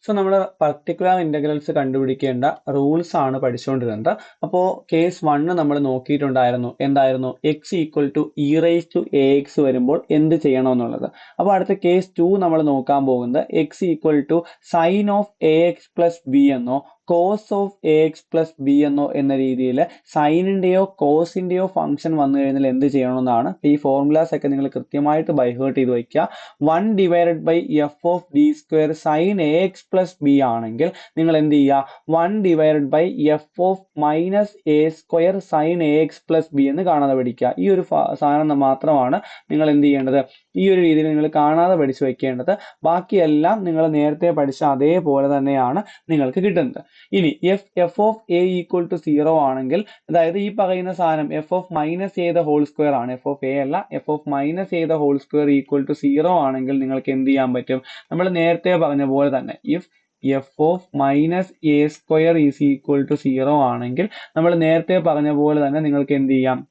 So നമ്മൾ particular integrals കണ്ടുപിടിക്കേണ്ട rules ആണ് പഠിച്ചുകൊണ്ടിരുന്നത്. അപ്പോൾ കേസ് 1 നമ്മൾ നോക്കിയിട്ടുണ്ടായിരുന്നു. എന്തായിരുന്നു? X equal to e raise to a x വരുമ്പോൾ എന്ത് ചെയ്യണമെന്നുള്ളത്. അപ്പോൾ അടുത്ത കേസ് 2 നമ്മൾ നോക്കാൻ പോകുന്നത് x equal to sine of a x plus b എന്നോ cos of a x plus b എന്നോ എന്ന രീതിയിൽ സൈനിന്റെയോ കോസിന്റെയോ ഫംഗ്ഷൻ വന്നു കഴിഞ്ഞാൽ എന്ത് ചെയ്യണമെന്നാണ്. ഈ ഫോർമുലാസ് ഒക്കെ നിങ്ങൾ കൃത്യമായിട്ട് ബൈഹേർട്ട് ചെയ്ത് വയ്ക്കുക. 1 divided by f of D square sine a x plus b ആണെങ്കിൽ നിങ്ങൾ എന്ത് ചെയ്യുക? 1 divided by f of minus a square sine a x plus b എന്ന് കാണാതെ പഠിക്കുക. ഈ ഒരു സാധനം മാത്രമാണ് നിങ്ങൾ എന്ത് ചെയ്യേണ്ടത്? ഈ ഒരു രീതിയിൽ നിങ്ങൾ കാണാതെ പഠിച്ചു വെക്കേണ്ടത്. ബാക്കിയെല്ലാം നിങ്ങൾ നേരത്തെ പഠിച്ച അതേപോലെ തന്നെയാണ് നിങ്ങൾക്ക് കിട്ടുന്നത്. ഇനി f of a equal to 0 ആണെങ്കിൽ, അതായത് ഈ പറയുന്ന സാധനം f of minus a the whole square ആണ്, എഫ് ഓഫ് എ അല്ല, f of minus a the whole square equal to 0 ആണെങ്കിൽ നിങ്ങൾക്ക് എന്ത് ചെയ്യാൻ പറ്റും? നമ്മൾ നേരത്തെ പറഞ്ഞ പോലെ തന്നെ if f of minus a square is equal to 0 ആണെങ്കിൽ നമ്മൾ നേരത്തെ പറഞ്ഞ പോലെ തന്നെ നിങ്ങൾക്ക് എന്ത് ചെയ്യാം?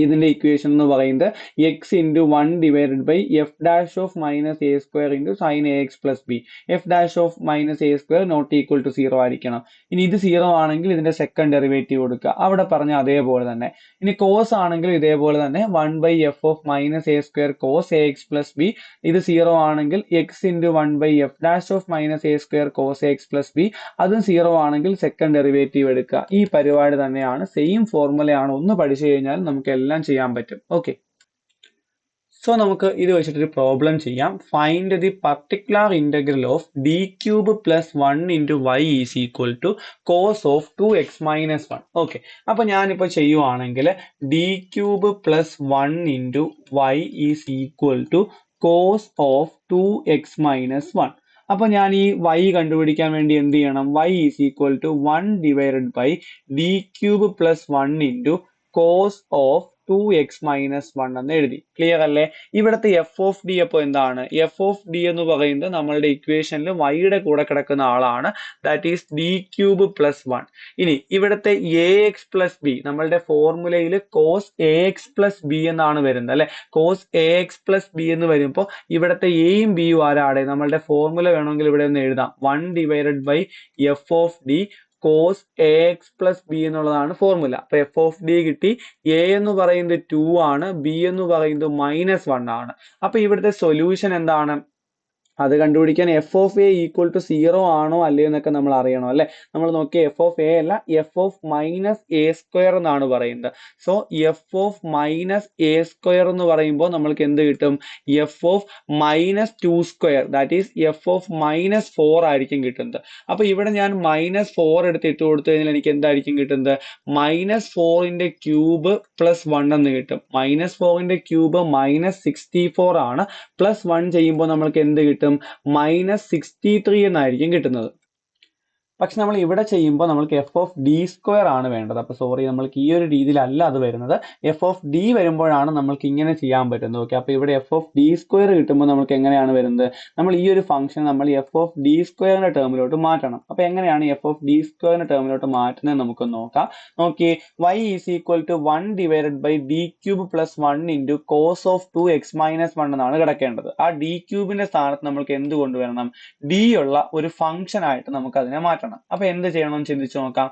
ഇതിന്റെ ഇക്വേഷൻ എന്ന് പറയുന്നത് x into 1 divided by f dash of minus a square into sine a x plus b. F dash of minus a square not equal to 0 ആയിരിക്കണം. ഇനി ഇത് 0 ആണെങ്കിൽ ഇതിന്റെ സെക്കൻഡ് ഡെറിവേറ്റീവ് കൊടുക്കുക, അവിടെ പറഞ്ഞ അതേപോലെ തന്നെ. ഇനി കോസ് ആണെങ്കിൽ ഇതേപോലെ തന്നെ 1 by f of minus a square cos a x plus b. ഇത് 0 ആണെങ്കിൽ x into 1 by f dash of minus a square cos a x plus b. അതും 0 ആണെങ്കിൽ സെക്കൻഡ് ഡെറിവേറ്റീവ് എടുക്കുക. ഈ പരിപാടി തന്നെയാണ്, സെയിം ഫോർമുലയാണ്. ഒന്ന് പഠിച്ചു കഴിഞ്ഞാൽ നമുക്ക് എല്ലാം ചെയ്യാൻ പറ്റും. ഓക്കെ, സോ നമുക്ക് ഇത് വെച്ചിട്ടൊരു പ്രോബ്ലം ചെയ്യാം. Find the particular integral of D cube plus 1 into y is equal to cos of 2x minus 1. Okay, അപ്പൊ ഞാനിപ്പോൾ ചെയ്യുവാണെങ്കിൽ D cube plus 1 into y is equal to cos of 2x minus 1. അപ്പൊ ഞാൻ ഈ y കണ്ടുപിടിക്കാൻ വേണ്ടി എന്ത് ചെയ്യണം? y is equal to 1 divided by D cube plus 1 into cos of 2x minus 1 എന്ന് എഴുതി. ക്ലിയർ അല്ലേ? ഇവിടുത്തെ എഫ് ഓഫ് ഡി അപ്പോൾ എന്താണ്? എഫ് ഓഫ് ഡി എന്ന് പറയുന്നത് നമ്മളുടെ ഇക്വേഷനിൽ വൈയുടെ കൂടെ കിടക്കുന്ന ആളാണ്, that is D cube plus 1. ഇനി ഇവിടുത്തെ എ എക്സ് പ്ലസ് ബി, നമ്മളുടെ ഫോർമുലയിൽ cos a x plus b എന്നാണ് വരുന്നത് അല്ലെ. Cos a x plus b എന്ന് വരുമ്പോൾ ഇവിടുത്തെ എയും ബിയും ആരാടെ? നമ്മളുടെ ഫോർമുല വേണമെങ്കിൽ ഇവിടെ ഒന്ന് എഴുതാം. 1 divided by f of D cos a x plus b എന്നുള്ളതാണ് ഫോർമുല. അപ്പൊ എഫ് ഓഫ് ഡി കിട്ടി. എ എന്ന് പറയുന്നത് 2 ആണ്, ബി എന്ന് പറയുന്നത് -1 ആണ്. അപ്പൊ ഇവിടുത്തെ സൊല്യൂഷൻ എന്താണ്? അത് കണ്ടുപിടിക്കാൻ f of a equal to 0 ആണോ അല്ലയോ എന്നൊക്കെ നമ്മൾ അറിയണം അല്ലെ. നമ്മൾ നോക്കിയ എഫ് ഓഫ് എ അല്ല, f of minus a square എന്നാണ് പറയുന്നത്. So f of minus a square എന്ന് പറയുമ്പോൾ നമ്മൾക്ക് എന്ത് കിട്ടും? F of -2 square, that is f of -4 ആയിരിക്കും കിട്ടുന്നത്. അപ്പൊ ഇവിടെ ഞാൻ -4 എടുത്ത് ഇട്ട് കൊടുത്തു കഴിഞ്ഞാൽ എനിക്ക് എന്തായിരിക്കും കിട്ടുന്നത്? -4ന്റെ ക്യൂബ് പ്ലസ് 1 എന്ന് കിട്ടും. -4ന്റെ ക്യൂബ് -64 ആണ്. പ്ലസ് 1 ചെയ്യുമ്പോൾ നമ്മൾക്ക് എന്ത് കിട്ടും? -63 എന്നായിരിക്കും കിട്ടുന്നത്. പക്ഷെ നമ്മൾ ഇവിടെ ചെയ്യുമ്പോൾ നമ്മൾക്ക് എഫ് ഓഫ് ഡി സ്ക്വയർ ആണ് വേണ്ടത്. അപ്പൊ സോറി, നമ്മൾക്ക് ഈ ഒരു രീതിയിലല്ല അത് വരുന്നത്. എഫ് ഓഫ് ഡി വരുമ്പോഴാണ് നമ്മൾക്ക് ഇങ്ങനെ ചെയ്യാൻ പറ്റുന്നത്. ഓക്കെ, അപ്പൊ ഇവിടെ എഫ് ഓഫ് ഡി സ്ക്വയർ കിട്ടുമ്പോൾ നമ്മൾക്ക് എങ്ങനെയാണ് വരുന്നത്? നമ്മൾ ഈ ഒരു ഫംഗ്ഷൻ നമ്മൾ എഫ് ഓഫ് ഡി സ്ക്വയറിന്റെ ടേമിലോട്ട് മാറ്റണം. അപ്പൊ എങ്ങനെയാണ് എഫ് ഓഫ് ഡി സ്ക്വയറിന്റെ ടേമിലോട്ട് മാറ്റുന്നത് നമുക്ക് നോക്കാം. നോക്കിയേ, y is equal to 1 divided by D cube plus 1 into cos of 2x minus 1 എന്നാണ് കിടക്കേണ്ടത്. ആ ഡി ക്യൂബിന്റെ സ്ഥാനത്ത് നമ്മൾക്ക് എന്ത് കൊണ്ടുവരണം? ഡി ഉള്ള ഒരു ഫംഗ്ഷൻ ആയിട്ട് നമുക്ക് അതിനെ മാറ്റണം. അപ്പൊ എന്ത് ചെയ്യണമെന്ന് ചിന്തിച്ചു നോക്കാം.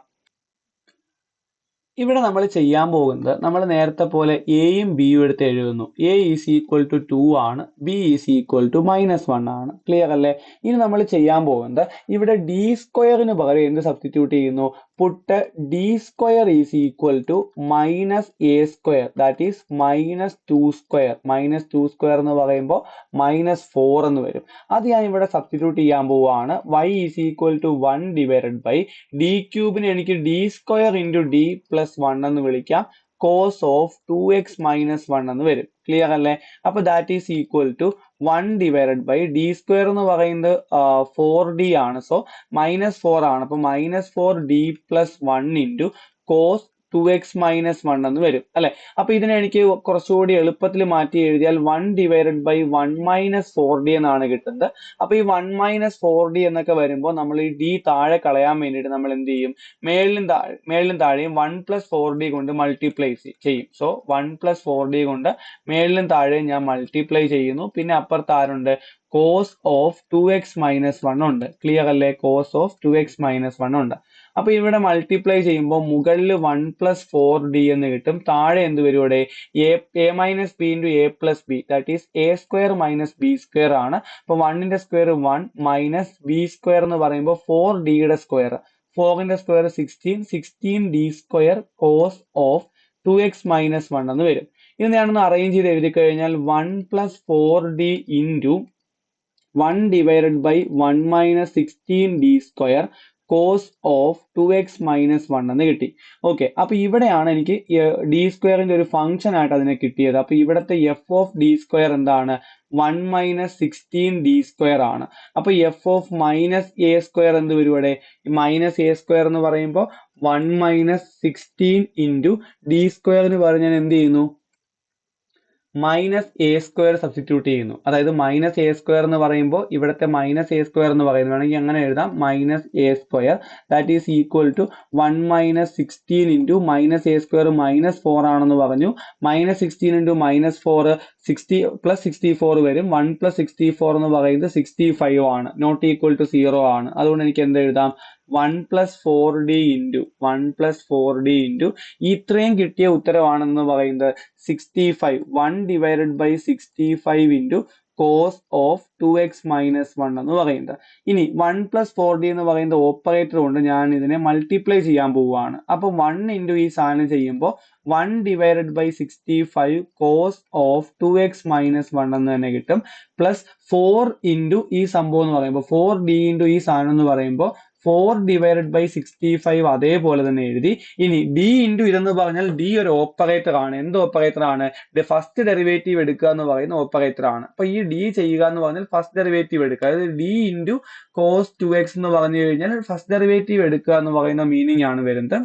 ഇവിടെ നമ്മൾ ചെയ്യാൻ പോകുന്നത് നമ്മൾ നേരത്തെ പോലെ എയും ബിയും എടുത്ത് എഴുതുന്നു. എ ഈസ് ഈക്വൽ ടു 2 ആണ്, ബി ഈസ് ഈക്വൽ ടു -1 ആണ്. ക്ലിയർ അല്ലേ? ഇനി നമ്മൾ ചെയ്യാൻ പോകുന്നത് ഇവിടെ ഡി സ്ക്വയറിന് പകരം എന്ത് സബ്സ്റ്റിറ്റ്യൂട്ട് ചെയ്യുന്നു? Put D square is equal to -a square, that is -2 square. -2 square എന്ന് പറയുമ്പോൾ -4 എന്ന് വരും. അത് ഞാൻ ഇവിടെ സബ്സ്റ്റിറ്റ്യൂട്ട് ചെയ്യാൻ പോവുകയാണ്. y is equal to 1 divided by d ക്യൂബിന് എനിക്ക് d square into d plus 1 എന്ന് വിളിക്കാം. കോസ് ഓഫ് 2x മൈനസ് 1 എന്ന് വരും. ക്ലിയർ അല്ലേ? അപ്പൊ that is equal to 1 divided by D square എന്ന് പറയുന്നത് 4d ആണ്. സോ -4 ആണ്. അപ്പൊ -4d plus 1 into cos 2x-1 എന്ന് വരും അല്ലെ. അപ്പൊ ഇതിനെ എനിക്ക് കുറച്ചുകൂടി എളുപ്പത്തിൽ മാറ്റി എഴുതിയാൽ 1/1 - 4d എന്നാണ് കിട്ടുന്നത്. അപ്പൊ ഈ 1 - 4d എന്നൊക്കെ വരുമ്പോൾ നമ്മൾ ഈ d താഴെ കളയാൻ വേണ്ടിയിട്ട് നമ്മൾ എന്ത് ചെയ്യും, മേളിലും താഴെയും 1 + 4d കൊണ്ട് മൾട്ടിപ്ലൈ ചെയ്യും. സോ 1 + 4d കൊണ്ട് മേളിലും താഴെയും ഞാൻ മൾട്ടിപ്ലൈ ചെയ്യുന്നു. പിന്നെ അപ്പുറത്ത് ആരുണ്ട്, cos ഓഫ് 2x-1 ഉണ്ട്. ക്ലിയർ അല്ലേ? cos ഓഫ് 2x-1 ഉണ്ട്. അപ്പൊ ഇവിടെ മൾട്ടിപ്ലൈ ചെയ്യുമ്പോൾ മുകളിൽ 1 + 4d എന്ന് കിട്ടും, താഴെ എന്ത് വരും ഇവിടെ, a - b × a + b, that is a² - b² ആണ്. അപ്പൊ 1ന്റെ സ്ക്വയർ 1 മൈനസ് b² എന്ന് പറയുമ്പോൾ 4d സ്ക്വയർ, 4ന്റെ square 16, 16d² cos of 2x-1 എന്ന് വരും. ഇത് ഞാനൊന്ന് അറേഞ്ച് ചെയ്ത് എഴുതി കഴിഞ്ഞാൽ 1 + 4d × 1/1 - 16d² cos of 2x-1 എന്ന് കിട്ടി. ഓക്കെ, അപ്പൊ ഇവിടെയാണ് എനിക്ക് d² ഒരു ഫംഗ്ഷൻ ആയിട്ട് അതിനെ കിട്ടിയത്. അപ്പൊ ഇവിടുത്തെ f ഓഫ് d² എന്താണ്, 1 - 16d² ആണ്. അപ്പൊ f ഓഫ് -a² എന്ത് വരും ഇവിടെ, -a² എന്ന് പറയുമ്പോൾ 1 - 16 × d² പറഞ്ഞാൽ എന്ത് ചെയ്യുന്നു, -a² സബ്സ്റ്റിറ്റ്യൂട്ട് ചെയ്യുന്നു. അതായത് -a² എന്ന് പറയുമ്പോൾ ഇവിടുത്തെ -a² എന്ന് പറയുന്നത് വേണമെങ്കിൽ അങ്ങനെ എഴുതാം, -a², that is equal to 1 - 16 × -a² -4 ആണെന്ന് പറഞ്ഞു. -16 × -4 60 + 64 വരും. 1 + 64 എന്ന് പറയുന്നത് 65 ആണ്, നോട്ട് ഈക്വൽ ടു 0 ആണ്. അതുകൊണ്ട് എനിക്ക് എന്ത് എഴുതാം, 1 + 4d × ഇത്രയും കിട്ടിയ ഉത്തരവാണെന്ന് പറയുന്നത് 65, 1/65 × cos ഓഫ് 2x-1 എന്ന് പറയുന്നത്. ഇനി 1 + 4d എന്ന് പറയുന്ന ഓപ്പറേറ്റർ കൊണ്ട് ഞാൻ ഇതിനെ മൾട്ടിപ്ലൈ ചെയ്യാൻ പോവുകയാണ്. അപ്പൊ 1 × ഈ സാധനം ചെയ്യുമ്പോൾ 1/65 cos ഓഫ് 2x-1 എന്ന് തന്നെ കിട്ടും. പ്ലസ് 4 × ഈ സംഭവം എന്ന് പറയുമ്പോൾ 4d × ഈ സാധനം എന്ന് പറയുമ്പോൾ 4/65 അതേപോലെ തന്നെ എഴുതി. ഇനി d × ഇതെന്ന് പറഞ്ഞാൽ d ഒരു ഓപ്പറേറ്റർ ആണ്. എന്ത് ഓപ്പറേറ്റർ ആണ്, ഫസ്റ്റ് ഡെറിവേറ്റീവ് എടുക്കുക എന്ന് പറയുന്ന ഓപ്പറേറ്റർ ആണ്. അപ്പൊ ഈ d ചെയ്യുക എന്ന് പറഞ്ഞാൽ ഫസ്റ്റ് ഡെറിവേറ്റീവ് എടുക്കുക, അതായത് d × cos 2x എന്ന് പറഞ്ഞു കഴിഞ്ഞാൽ ഫസ്റ്റ് ഡെറിവേറ്റീവ് എടുക്കുക എന്ന് പറയുന്ന മീനിങ് ആണ് വരുന്നത്.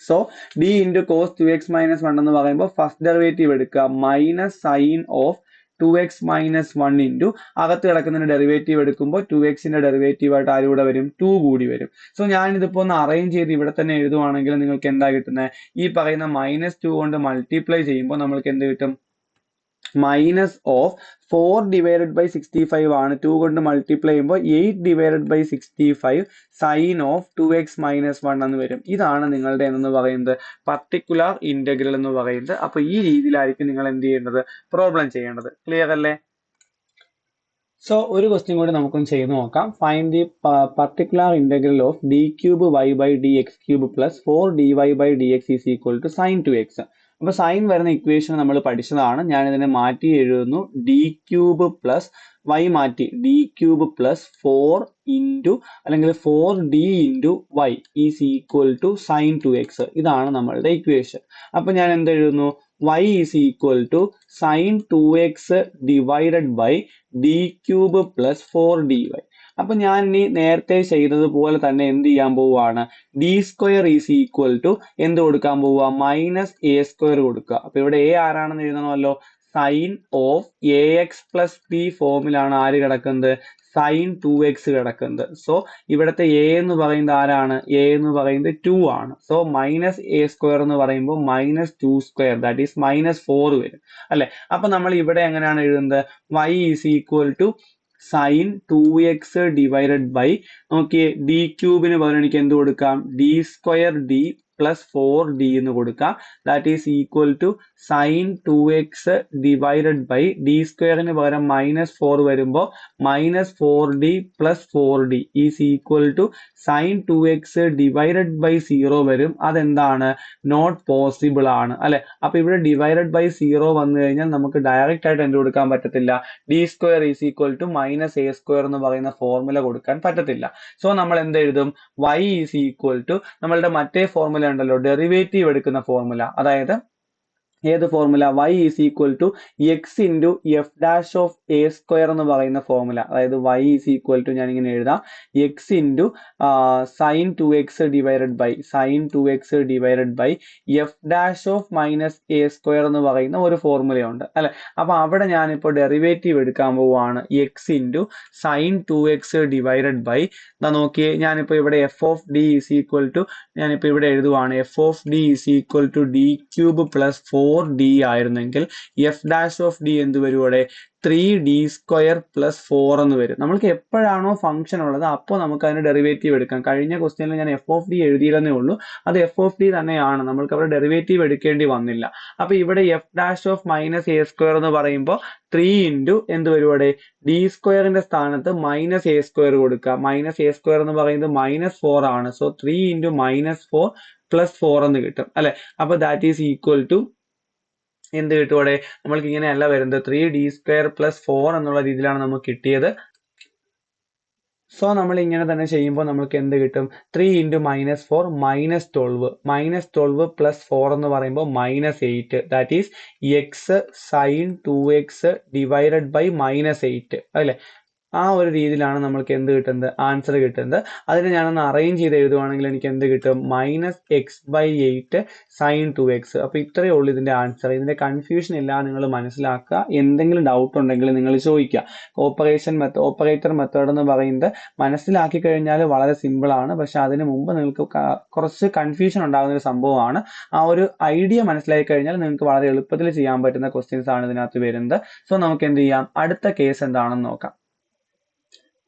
സോ d × cos 2x-1 എന്ന് പറയുമ്പോൾ ഫസ്റ്റ് ഡെറിവേറ്റീവ് എടുക്കുക, മൈനസ് സൈൻ ഓഫ് 2x-1 × അകത്ത് കിടക്കുന്നതിന്റെ ഡെറിവേറ്റീവ് എടുക്കുമ്പോൾ 2xന്റെ ഡെറിവേറ്റീവ് ആയിട്ട് ആരും കൂടെ വരും, 2 കൂടി വരും. സോ ഞാനിതിപ്പോ ഒന്ന് അറേഞ്ച് ചെയ്ത് ഇവിടെ തന്നെ എഴുതുവാണെങ്കിൽ നിങ്ങൾക്ക് എന്താ കിട്ടുന്നത്, ഈ പറയുന്ന -2 കൊണ്ട് മൾട്ടിപ്ലൈ ചെയ്യുമ്പോൾ നമ്മൾക്ക് എന്ത് കിട്ടും, മൈനസ് ഓഫ് 4/65 ആണ്, 2 കൊണ്ട് മൾട്ടിപ്ലൈ ചെയ്യുമ്പോൾ 8/65 സൈൻ ഓഫ് 2x-1 എന്ന് വരും. ഇതാണ് നിങ്ങളുടെ എന്ന് പറയുന്നത് പർട്ടിക്കുലർ ഇന്റഗ്രൽ എന്ന് പറയുന്നത്. അപ്പൊ ഈ രീതിയിലായിരിക്കും നിങ്ങൾ എന്ത് ചെയ്യേണ്ടത്, പ്രോബ്ലം ചെയ്യേണ്ടത്. ക്ലിയർ അല്ലേ? സോ ഒരു ക്വസ്റ്റ്യൻ കൂടി നമുക്കൊന്ന് ചെയ്ത് നോക്കാം. Find the particular integral of d³ + 4dy/dx is equal to sin 2x. അപ്പൊ സൈൻ വരുന്ന ഇക്വേഷൻ നമ്മൾ പഠിച്ചതാണ്. ഞാൻ ഇതിനെ മാറ്റി എഴുതുന്നു, d³ + y മാറ്റി d³ + 4 × അല്ലെങ്കിൽ 4d × y is equal to sin 2x. ഇതാണ് നമ്മളുടെ ഇക്വേഷൻ. അപ്പൊ ഞാൻ എന്ത് എഴുതുന്നു, y is equal to sin 2x / d³ + 4dy. അപ്പൊ ഞാൻ ഇനി നേരത്തെ ചെയ്തതുപോലെ തന്നെ എന്ത് ചെയ്യാൻ പോവുകയാണ്, d² ഈസ് ഈക്വൽ ടു എന്ത് കൊടുക്കാൻ പോവുക, -a² കൊടുക്കുക. അപ്പൊ ഇവിടെ a ആരാണെന്ന് എഴുതണമല്ലോ, സൈൻ ഓഫ് ax + b ഫോമിലാണ് ആര് കിടക്കുന്നത്, sin 2x കിടക്കുന്നത്. സോ ഇവിടുത്തെ a എന്ന് പറയുന്നത് ആരാണ്, a എന്ന് പറയുന്നത് 2 ആണ്. സോ -a² എന്ന് പറയുമ്പോൾ -2², ദാറ്റ് ഈസ് -4 വരും അല്ലെ. അപ്പൊ നമ്മൾ ഇവിടെ എങ്ങനെയാണ് എഴുതുന്നത്, y is equal to sin 2x / നോക്കിയേ d³ പകരം എനിക്ക് എന്ത് കൊടുക്കാം, d² + 4d എന്ന് കൊടുക്കാം. That is equal to sin 2x / d² പകരം -4 വരുമ്പോൾ -4d + 4d is equal to sin 2x / 0 വരും. അതെന്താണ്, നോട്ട് പോസിബിൾ ആണ് അല്ലെ. അപ്പൊ ഇവിടെ /0 വന്നു കഴിഞ്ഞാൽ നമുക്ക് ഡയറക്റ്റ് ആയിട്ട് എന്ത് കൊടുക്കാൻ പറ്റത്തില്ല, d² is equal to -a² എന്ന് പറയുന്ന ഫോർമുല കൊടുക്കാൻ പറ്റത്തില്ല. സോ നമ്മൾ എന്ത് എഴുതും, y ഈസ് ഈക്വൽ ടു നമ്മളുടെ മറ്റേ ഫോർമുല ഉണ്ടല്ലോ, ഡെറിവേറ്റീവ് എടുക്കുന്ന ഫോർമുല, അതായത് ഏത് formula y is equal to x into f dash of a square എന്ന് പറയുന്ന ഫോർമുല. അതായത് y ഈസ് ഈക്വൽ ടു ഞാൻ ഇങ്ങനെ എഴുതാം x into sine 2x divided by f dash of minus a square എന്ന് പറയുന്ന ഒരു ഫോർമുലയുണ്ട് അല്ലെ. അപ്പൊ അവിടെ ഞാനിപ്പോൾ ഡെറിവേറ്റീവ് എടുക്കാൻ പോവുകയാണ് x into sine 2x divided by നോക്കിയേ ഞാനിപ്പോൾ ഇവിടെ f of d is equal to ഞാനിപ്പോൾ ഇവിടെ എഴുതുവാണ് f of d is equal to d cube plus 4d ആയിരുന്നെങ്കിൽ എഫ് ഡാഷ് ഓഫ് ഡി എന്ത് വരും ഇവിടെ 3d² പ്ലസ് 4 എന്ന് വരും. നമ്മൾക്ക് എപ്പോഴാണോ ഫംഗ്ഷൻ ഉള്ളത് അപ്പോൾ നമുക്ക് അതിന്റെ ഡെറിവേറ്റീവ് എടുക്കാം. കഴിഞ്ഞ ക്വസ്റ്റ്യനിൽ ഞാൻ എഫ് ഓഫ് ഡി എഴുതിയില്ലെന്നേ ഉള്ളൂ, അത് എഫ് ഓഫ് ഡി തന്നെയാണ്, നമ്മൾക്ക് അവിടെ ഡെറിവേറ്റീവ് എടുക്കേണ്ടി വന്നില്ല. അപ്പൊ ഇവിടെ F dash of minus a square എന്ന് പറയുമ്പോൾ 3 ഇൻറ്റു എന്ത് വരും ഇവിടെ ഡി സ്ക്വയറിന്റെ സ്ഥാനത്ത് മൈനസ് എ സ്ക്വയർ കൊടുക്കുക. മൈനസ് എ സ്ക്വയർ എന്ന് പറയുന്നത് -4 ആണ്. സോ 3 ഇൻറ്റു -4 പ്ലസ് 4 എന്ന് കിട്ടും അല്ലെ. അപ്പൊ ദാറ്റ് ഈസ് ഈക്വൽ ടു എന്ത് കിട്ടും ഇവിടെ നമ്മൾക്ക് ഇങ്ങനെയല്ല വരുന്നത് 3d² പ്ലസ് 4 എന്നുള്ള രീതിയിലാണ് നമുക്ക് കിട്ടിയത്. സോ നമ്മൾ ഇങ്ങനെ തന്നെ ചെയ്യുമ്പോൾ നമുക്ക് എന്ത് കിട്ടും 3 ഇൻറ്റു -4 -12 പ്ലസ് 4 എന്ന് പറയുമ്പോൾ -8 that is x sine 2x divided by -8 അല്ലെ. ആ ഒരു രീതിയിലാണ് നമ്മൾക്ക് എന്ത് കിട്ടുന്നത് ആൻസർ കിട്ടുന്നത്. അതിനെ ഞാനൊന്ന് അറേഞ്ച് ചെയ്ത് എഴുതുവാണെങ്കിൽ എനിക്ക് എന്ത് കിട്ടും -x/8 സൈൻ 2x. അപ്പൊ ഇത്രയേ ഉള്ളൂ ഇതിന്റെ ആൻസർ. ഇതിന്റെ കൺഫ്യൂഷൻ ഇല്ല നിങ്ങൾ മനസ്സിലാക്കുക. എന്തെങ്കിലും ഡൗട്ട് ഉണ്ടെങ്കിൽ നിങ്ങൾ ചോദിക്കുക. ഓപ്പറേറ്റർ മെത്തേഡ് എന്ന് പറയുന്നത് മനസ്സിലാക്കി കഴിഞ്ഞാൽ വളരെ സിമ്പിൾ ആണ്, പക്ഷെ അതിന് മുമ്പ് നിങ്ങൾക്ക് കുറച്ച് കൺഫ്യൂഷൻ ഉണ്ടാകുന്ന ഒരു സംഭവമാണ്. ആ ഒരു ഐഡിയ മനസ്സിലാക്കി കഴിഞ്ഞാൽ നിങ്ങൾക്ക് വളരെ എളുപ്പത്തിൽ ചെയ്യാൻ പറ്റുന്ന ക്വസ്റ്റ്യൻസ് ആണ് ഇതിനകത്ത് വരുന്നത്. സോ നമുക്ക് എന്ത് ചെയ്യാം, അടുത്ത കേസ് എന്താണെന്ന് നോക്കാം.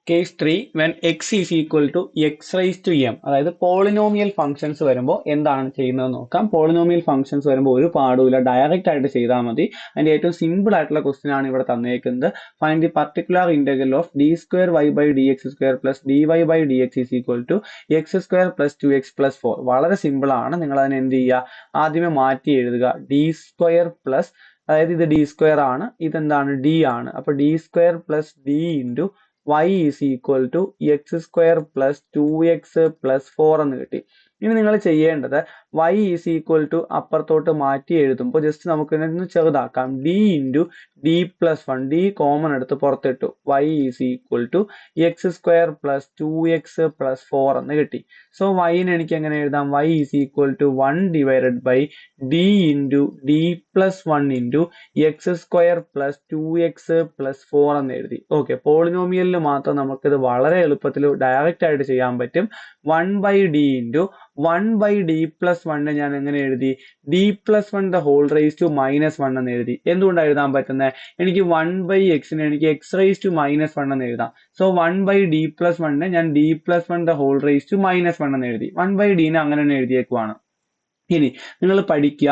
Case 3 when x is equal to x raised to m, അതായത് പോളിനോമിയൽ ഫംഗ്ഷൻസ് വരുമ്പോൾ എന്താണ് ചെയ്യുന്നത് നോക്കാം. പോളിനോമിയൽ ഫംഗ്ഷൻസ് വരുമ്പോൾ ഒരു പാടുമില്ല, ഡയറക്റ്റ് ആയിട്ട് ചെയ്താൽ മതി. അതിന്റെ ഏറ്റവും സിമ്പിൾ ആയിട്ടുള്ള ക്വസ്റ്റ്യൻ ആണ് ഇവിടെ തന്നേക്കുന്നത്. Find the particular integral of d²y/dx² plus dy/dx is equal to x² plus 2x plus 4. വളരെ സിമ്പിൾ ആണ്. നിങ്ങൾ അതിനെ എന്ത് ചെയ്യുക, ആദ്യമേ മാറ്റി എഴുതുക. d² പ്ലസ്, അതായത് ഇത് d² ആണ്, ഇതെന്താണ് d ആണ്. അപ്പൊ d² plus d into y is equal to x² plus 2x plus 4 എന്ന് കിട്ടി. ഇനി നിങ്ങൾ ചെയ്യേണ്ടത് y is equal to അപ്പുറത്തോട്ട് മാറ്റി എഴുതുമ്പോൾ ജസ്റ്റ് നമുക്ക് ഇതിനെ ചെറുതാക്കാം. d into d plus 1, d common എടുത്ത് പുറത്തിട്ടു. y is equal to x² plus 2x plus 4 എന്ന് കിട്ടി. സോ y-നെ എനിക്ക് എങ്ങനെ എഴുതാം, y is equal to 1 divided by d into d plus 1 into x² plus 2x plus 4 എന്ന് എഴുതി. ഓക്കെ, പോളിനോമിയലിൽ മാത്രം നമുക്കിത് വളരെ എളുപ്പത്തിൽ ഡയറക്റ്റ് ആയിട്ട് ചെയ്യാൻ പറ്റും. 1/d ഇൻറ്റു 1/d പ്ലസ് 1 ഞാൻ എങ്ങനെ എഴുതി, d plus 1 the whole raise to -1 എന്ന് എഴുതി. എന്തുകൊണ്ടാണ് എഴുതാൻ പറ്റുന്നത്, എനിക്ക് 1/x-നെ എനിക്ക് x റേസ് ടു -1 എന്ന് എഴുതാം. സോ 1/d പ്ലസ് 1 ഞാൻ d plus 1 the whole raise to -1 എന്ന് എഴുതി. 1/d-നെ അങ്ങനെ തന്നെ എഴുതിയേക്കുവാണ്. ഇനി നിങ്ങൾ പഠിക്കുക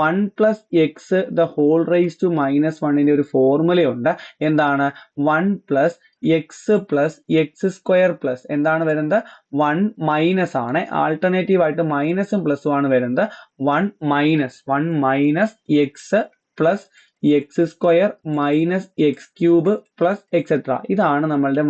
1 plus x the whole raise to -1ന്റെ ഒരു ഫോർമുലയുണ്ട്. എന്താണ്, 1 plus X plus x² plus എന്താണ് വരുന്നത് 1 മൈനസ് ആണ്. ആൾട്ടർനേറ്റീവ് ആയിട്ട് മൈനസും പ്ലസും ആണ് വരുന്നത്. 1 minus x plus x² minus x³ plus etcetera. ഇതാണ് നമ്മളുടെ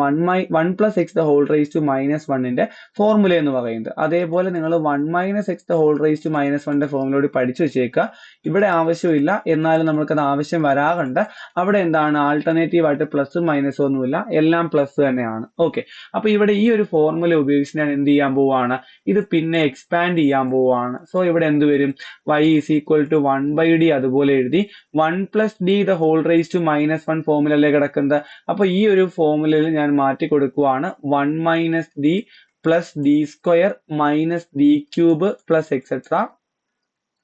1 plus x the whole raise to -1ന്റെ ഫോർമുല എന്ന് പറയുന്നത്. അതേപോലെ നിങ്ങൾ 1 minus x the whole raise to -1ന്റെ ഫോർമുല കൂടി പഠിച്ചു വെച്ചേക്കുക. ഇവിടെ ആവശ്യമില്ല, എന്നാലും നമ്മൾക്കത് ആവശ്യം വരാറുണ്ട്. അവിടെ എന്താണ് ആൾട്ടർനേറ്റീവ് ആയിട്ട് പ്ലസും മൈനസും ഒന്നുമില്ല, എല്ലാം പ്ലസ് തന്നെയാണ്. ഓക്കെ, അപ്പൊ ഇവിടെ ഈ ഒരു ഫോർമുല ഉപയോഗിച്ച് ഞാൻ എന്ത് ചെയ്യാൻ പോവാണ്, ഇത് പിന്നെ എക്സ്പാൻഡ് ചെയ്യാൻ പോവാണ്. സോ ഇവിടെ എന്ത് വരും, y is equal to 1/d അതുപോലെ എഴുതി. 1 plus d the whole raise to -1 ഫോർമുലയിലേക്ക് കിടക്കുന്നത്. അപ്പൊ ഈ ഒരു ഫോർമുലയിൽ ഞാൻ മാറ്റി കൊടുക്കുവാണ്. 1 minus d plus d² minus d³ plus etcetera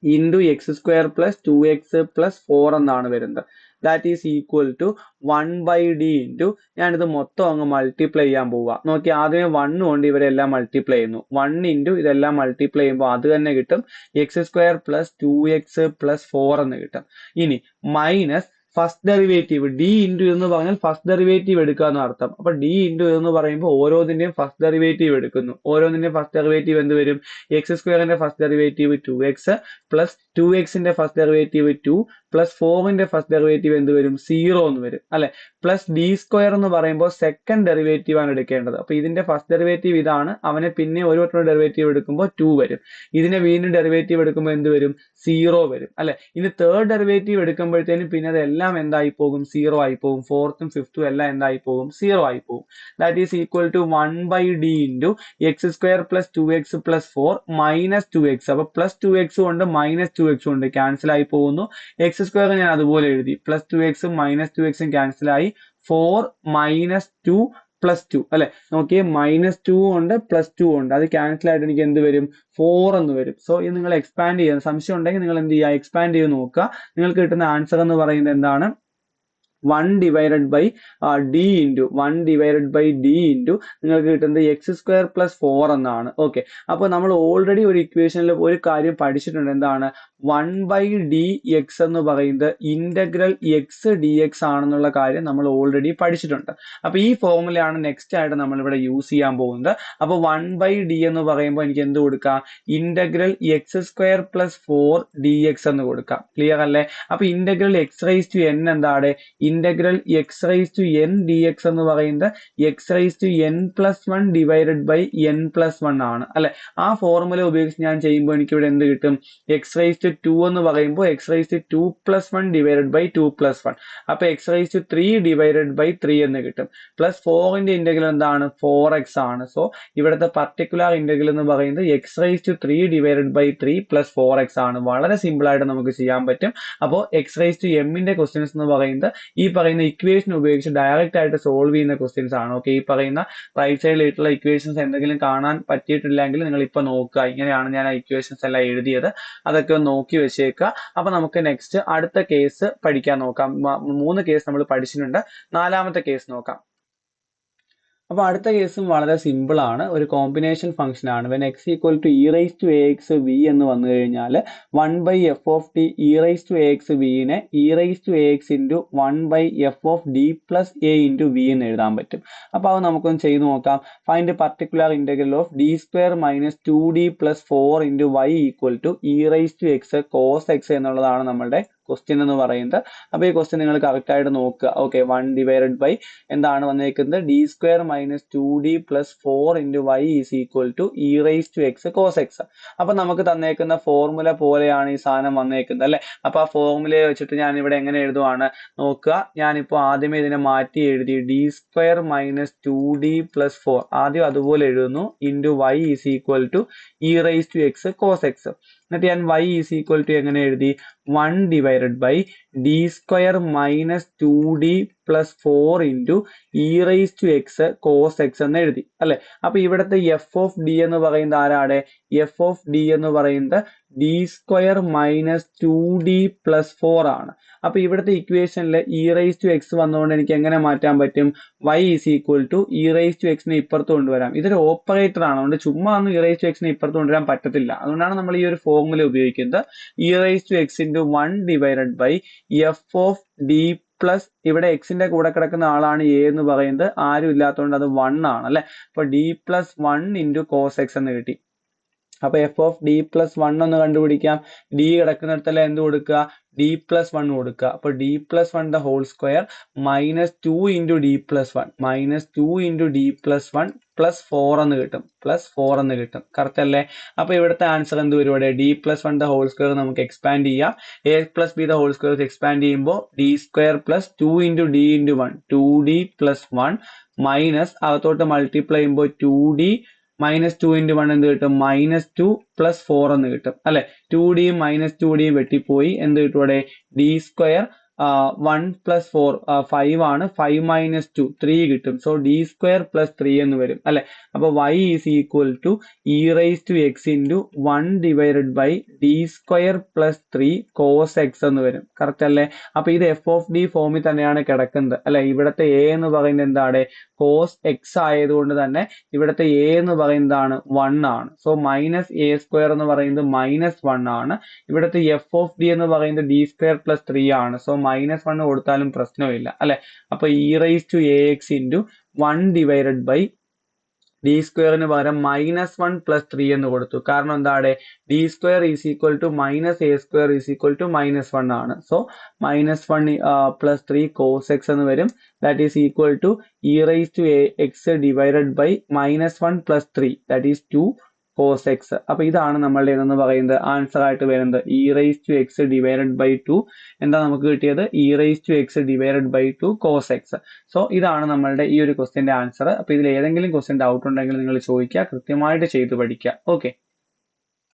into x² plus 2x plus 4 എന്നാണ് വരുന്നത്. That is equal to 1/d into ഞാനിത് മൊത്തം അങ്ങ് മൾട്ടിപ്ലൈ ചെയ്യാൻ പോവുക. നോക്കി, ആദ്യമേ 1 കൊണ്ട് ഇവരെല്ലാം മൾട്ടിപ്ലൈ ചെയ്യുന്നു. 1 ഇൻറ്റു ഇതെല്ലാം മൾട്ടിപ്ലൈ ചെയ്യുമ്പോൾ അത് തന്നെ കിട്ടും x² പ്ലസ് 2x പ്ലസ് 4 എന്ന് കിട്ടും. ഇനി minus first derivative d into എന്ന് പറഞ്ഞാൽ ഫസ്റ്റ് ഡെറിവേറ്റീവ് എടുക്കുക എന്ന് അർത്ഥം. അപ്പൊ d ഇൻറ്റു എന്ന് പറയുമ്പോൾ ഓരോന്നിന്റെയും ഫസ്റ്റ് ഡെറിവേറ്റീവ് എടുക്കുന്നു. ഓരോന്നിന്റെയും ഫസ്റ്റ് ഡെറിവേറ്റീവ് എന്ത് വരും, x² first derivative 2x plus 2x-ന്റെ ഫസ്റ്റ് ഡെറിവേറ്റീവ് 2 പ്ലസ് 4-ന്റെ ഫസ്റ്റ് ഡെറിവേറ്റീവ് എന്ത് വരും 0 എന്ന് വരും അല്ലെ. പ്ലസ് ഡി സ്ക്വയർ എന്ന് പറയുമ്പോൾ സെക്കൻഡ് ഡെറിവേറ്റീവ് ആണ് എടുക്കേണ്ടത്. അപ്പൊ ഇതിന്റെ ഫസ്റ്റ് ഡെറിവേറ്റീവ് ഇതാണ്, അവനെ പിന്നെ ഒരു വട്ടം ഡെറിവേറ്റീവ് എടുക്കുമ്പോൾ 2 വരും. ഇതിനെ വീണ്ടും ഡെറിവേറ്റീവ് എടുക്കുമ്പോൾ എന്ത് വരും 0 വരും അല്ലെ. ഇനി തേർഡ് ഡെറിവേറ്റീവ് എടുക്കുമ്പോഴത്തേനും പിന്നെ അതെല്ലാം എന്തായി പോകും 0 ആയി പോകും. ഫോർത്തും ഫിഫ്ത്തും എല്ലാം എന്തായി പോകും 0 ആയി പോകും. That is equal to 1/d into x square plus 2x plus 4 minus 2x. അപ്പൊ പ്ലസ് 2x ഉണ്ട് മൈനസ് 2x ഉണ്ട്, ക്യാൻസൽ ആയി പോകുന്നു. എക്സ് സ്ക്വയർ ഞാൻ അതുപോലെ എഴുതി, plus 2x minus 2x cancel ആയി. 4 മൈനസ് 2 പ്ലസ് 2 അല്ലെ. നോക്കിയേ, മൈനസ് 2 ഉണ്ട് പ്ലസ് 2 ഉണ്ട്, അത് ക്യാൻസൽ ആയിട്ട് എനിക്ക് എന്ത് വരും 4 എന്ന് വരും. സോ ഇത് നിങ്ങൾ എക്സ്പാൻഡ് ചെയ്യാൻ സംശയം ഉണ്ടെങ്കിൽ നിങ്ങൾ എന്ത് ചെയ്യുക, എക്സ്പാൻഡ് ചെയ്ത് നോക്കുക. നിങ്ങൾക്ക് കിട്ടുന്ന ആൻസർ എന്ന് പറയുന്നത് എന്താണ്, 1 divided by D into 1 divided by D into നിങ്ങൾക്ക് കിട്ടുന്നത് എക്സ് സ്ക്വയർ പ്ലസ് 4 എന്നാണ്. ഓക്കെ, അപ്പോൾ നമ്മൾ ഓൾറെഡി ഒരു ഇക്വേഷനിൽ ഒരു കാര്യം പഠിച്ചിട്ടുണ്ട്, എന്താണ് 1/dx എന്ന് പറയുന്നത് ഇന്റഗ്രൽ എക്സ് ഡി എക്സ് ആണെന്നുള്ള കാര്യം നമ്മൾ ഓൾറെഡി പഠിച്ചിട്ടുണ്ട്. അപ്പൊ ഈ ഫോർമുലയാണ് നെക്സ്റ്റ് ആയിട്ട് നമ്മൾ ഇവിടെ യൂസ് ചെയ്യാൻ പോകുന്നത്. അപ്പൊ 1/d എന്ന് പറയുമ്പോൾ എനിക്ക് എന്ത് കൊടുക്കാം, integral x square plus 4 d x എന്ന് കൊടുക്കാം. ക്ലിയർ അല്ലേ. അപ്പൊ integral x raise to n എന്താണ്, integral x raise to n d x എന്ന് പറയുന്നത് x raise to n plus 1 divided by n plus 1 ആണ് അല്ലെ. ആ ഫോർമുല ഉപയോഗിച്ച് ഞാൻ ചെയ്യുമ്പോൾ എനിക്ക് ഇവിടെ എന്ത് കിട്ടും, എക്സ് റൈസ് ടു 2 എന്ന് പറയുമ്പോൾ x raise to 2 plus 1 divided by 2 plus 1. അപ്പൊ x raise to 3 divided by 3 എന്ന് കിട്ടും. പ്ലസ് 4-ന്റെ ഇന്റഗ്രൽ എന്താണ് 4x ആണ്. സോ ഇവിടുത്തെ പർട്ടിക്കുലർ ഇന്റഗ്രൽ എന്ന് പറയുന്നത് x raise to 3 divided by 3 plus 4x ആണ്. വളരെ സിമ്പിൾ ആയിട്ട് നമുക്ക് ചെയ്യാൻ പറ്റും. അപ്പോൾ എക്സ് റൈസ് ടു എമ്മിന്റെ ക്വസ്റ്റ്യൻസ് എന്ന് പറയുന്നത് ഈ പറയുന്ന ഇക്വേഷൻ ഉപയോഗിച്ച് ഡയറക്റ്റ് ആയിട്ട് സോൾവ് ചെയ്യുന്ന ക്വസ്റ്റ്യൻസ് ആണ്. ഓക്കെ, ഈ പറയുന്ന റൈറ്റ് സൈഡിലായിട്ടുള്ള ഇക്വേഷൻസ് എന്തെങ്കിലും കാണാൻ പറ്റിയിട്ടില്ലെങ്കിൽ നിങ്ങൾ ഇപ്പൊ നോക്കുക, ഇങ്ങനെയാണ് ഞാൻ ആ ഇക്വേഷൻസ് എല്ലാം എഴുതിയത്, അതൊക്കെ നോക്കി വെച്ചേക്കുക. അപ്പൊ നമുക്ക് നെക്സ്റ്റ് അടുത്ത കേസ് പഠിക്കാൻ നോക്കാം. 3 കേസ് നമ്മൾ പഠിച്ചിട്ടുണ്ട്, 4ാമത്തെ കേസ് നോക്കാം. അപ്പൊ അടുത്ത കേസും വളരെ സിമ്പിൾ ആണ്, ഒരു കോമ്പിനേഷൻ ഫംഗ്ഷൻ ആണ്. When x equal to e raise to a x v എന്ന് വന്നു കഴിഞ്ഞാൽ 1/f(d) e raise to a x വിനെ e raise to a x into 1/f(d) plus a into v എന്ന് എഴുതാൻ പറ്റും. അപ്പൊ അത് നമുക്കൊന്ന് ചെയ്ത് നോക്കാം. Find particular integral of D square minus 2d plus 4 into y equal to e raise to x cos x എന്നുള്ളതാണ് നമ്മളുടെ ക്വസ്റ്റ്യൻ എന്ന് പറയുന്നത്. അപ്പൊ ഈ ക്വസ്റ്റ്യൻ നിങ്ങൾ കറക്റ്റ് ആയിട്ട് നോക്കുക. ഓക്കെ, 1 ഡിവൈഡഡ് ബൈ എന്താണ് വന്നേക്കുന്നത്, d square minus 2d plus 4 into y is equal to e raise to x cos x. അപ്പൊ നമുക്ക് തന്നേക്കുന്ന ഫോർമുല പോലെയാണ് ഈ സാധനം വന്നേക്കുന്നത് അല്ലെ. അപ്പൊ ആ ഫോർമുലയെ വെച്ചിട്ട് ഞാൻ ഇവിടെ എങ്ങനെ എഴുതുവാണ് നോക്കുക. ഞാനിപ്പോ ആദ്യമേ ഇതിനെ മാറ്റി എഴുതി, D square minus 2d plus 4 ആദ്യം അതുപോലെ എഴുതുന്നു, into y is equal to e raise to x cos x. എന്നിട്ട് ഞാൻ y ഈസ് ഈക്വൽ ടു എങ്ങനെ എഴുതി, 1 divided by D square minus 2d plus 4 into e raise to x cos x എന്ന് എഴുതി അല്ലെ. അപ്പൊ ഇവിടുത്തെ എഫ് ഓഫ് ഡി എന്ന് പറയുന്നത് ആരാണ്, എഫ് ഓഫ് ഡി എന്ന് പറയുന്നത് D square minus 2d plus 4 ആണ്. അപ്പൊ ഇവിടുത്തെ ഇക്വേഷനിൽ ഇ റൈസ് ടു എക്സ് വന്നുകൊണ്ട് എനിക്ക് എങ്ങനെ മാറ്റാൻ പറ്റും, y is equal to e raise to എക്സിനെ ഇപ്പുറത്ത് കൊണ്ടുവരാം. ഇതൊരു ഓപ്പറേറ്റർ ആണ്, അതുകൊണ്ട് ചുമ്മാ ഒന്നും ഇ റൈസ് ടു എക്സിനെ ഇപ്പുറത്ത് കൊണ്ടുവരാൻ പറ്റത്തില്ല. അതുകൊണ്ടാണ് നമ്മൾ ഈ ഒരു ഫോർമുല ഉപയോഗിക്കുന്നത്. E raise to x into 1 divided by f of d plus ഇവിടെ എക്സിന്റെ കൂടെ കിടക്കുന്ന ആളാണ് എ എന്ന് പറയുന്നത്, ആരും ഇല്ലാത്തതുകൊണ്ട് അത് 1 ആണ് അല്ലെ. അപ്പൊ d plus 1 into cos x എന്ന് കിട്ടി. അപ്പൊ എഫ് ഓഫ് ഡി പ്ലസ് 1 ഒന്ന് കണ്ടുപിടിക്കാം. ഡി കിടക്കുന്നിടത്തല്ല എന്ത് കൊടുക്കുക, ഡി പ്ലസ് 1 കൊടുക്കുക. അപ്പൊ d plus 1 the whole square minus 2 into d plus 1 minus 2 into d plus 1 plus 4 എന്ന് കിട്ടും, പ്ലസ് 4 എന്ന് കിട്ടും. കറക്റ്റ് അല്ലേ. അപ്പൊ ഇവിടുത്തെ ആൻസർ എന്ത് വരും, ഇവിടെ D plus 1 the whole square നമുക്ക് എക്സ്പാൻഡ് ചെയ്യാം. A plus b the whole square expand ചെയ്യുമ്പോൾ D square plus 2 into D into 1 2d plus 1 minus അകത്തോട്ട് മൾട്ടിപ്ലൈ ചെയ്യുമ്പോൾ 2d മൈനസ് 2 ഇൻറ്റു 1 എന്ത് കിട്ടും, മൈനസ് 2 പ്ലസ് 4 എന്ന് കിട്ടും അല്ലെ. 2d മൈനസ് 2d വെട്ടിപ്പോയി, എന്ത് കിട്ടും ഇവിടെ, ഡി സ്ക്വയർ 1 പ്ലസ് 4 5 ആണ്, 5 മൈനസ് 2 3 കിട്ടും. സോ ഡി സ്ക്വയർ പ്ലസ് 3 എന്ന് വരും അല്ലെ. അപ്പൊ y is equal to e raise to x into 1 divided by D square plus 3 cos x എന്ന് വരും. കറക്റ്റ് അല്ലേ. അപ്പൊ ഇത് എഫ് ഓഫ് ഡി ഫോമിൽ തന്നെയാണ് കിടക്കുന്നത് അല്ലെ. ഇവിടുത്തെ എ എന്ന് പറയുന്നത് എന്താണ്, കോസ് എക്സ് ആയതുകൊണ്ട് തന്നെ ഇവിടുത്തെ എ എന്ന് പറയുന്നതാണ് 1 ആണ്. സോ മൈനസ് എ സ്ക്വയർ എന്ന് പറയുന്നത് മൈനസ് 1 ആണ്. ഇവിടുത്തെ എഫ് ഓഫ് ഡി എന്ന് പറയുന്നത് ഡി സ്ക്വയർ പ്ലസ് 3 ആണ്. സോ മൈനസ് 1 കൊടുത്താലും പ്രശ്നമില്ല അല്ലെ. അപ്പൊ e raise to a x into 1 divided by d സ്ക്വയറിന് പകരം -1 + 3 എന്ന് കൊടുത്തു. കാരണം എന്താണ്, d square is equal to -a square is equal to -1 ആണ്. സോ -1 + 3 cos x എന്ന് വരും. That is equal to e⁻x divided by -1 + 3 that is 2 cos x. അപ്പൊ ഇതാണ് നമ്മളുടെ എന്ന് പറയുന്നത് ആൻസർ ആയിട്ട് വരുന്നത് e⁻x ഡിവൈഡഡ് ബൈ 2. എന്താ നമുക്ക് കിട്ടിയത്, e⁻x divided by 2 cos x. So ഇതാണ് നമ്മളുടെ ഈ ഒരു ക്വസ്റ്റ്യന്റെ ആൻസർ. അപ്പൊ ഇതിൽ ഏതെങ്കിലും ക്വസ്റ്റ്യൻ ഡൗട്ട് ഉണ്ടെങ്കിൽ നിങ്ങൾ ചോദിക്കുക, കൃത്യമായിട്ട് ചെയ്ത് പഠിക്കുക. ഓക്കെ.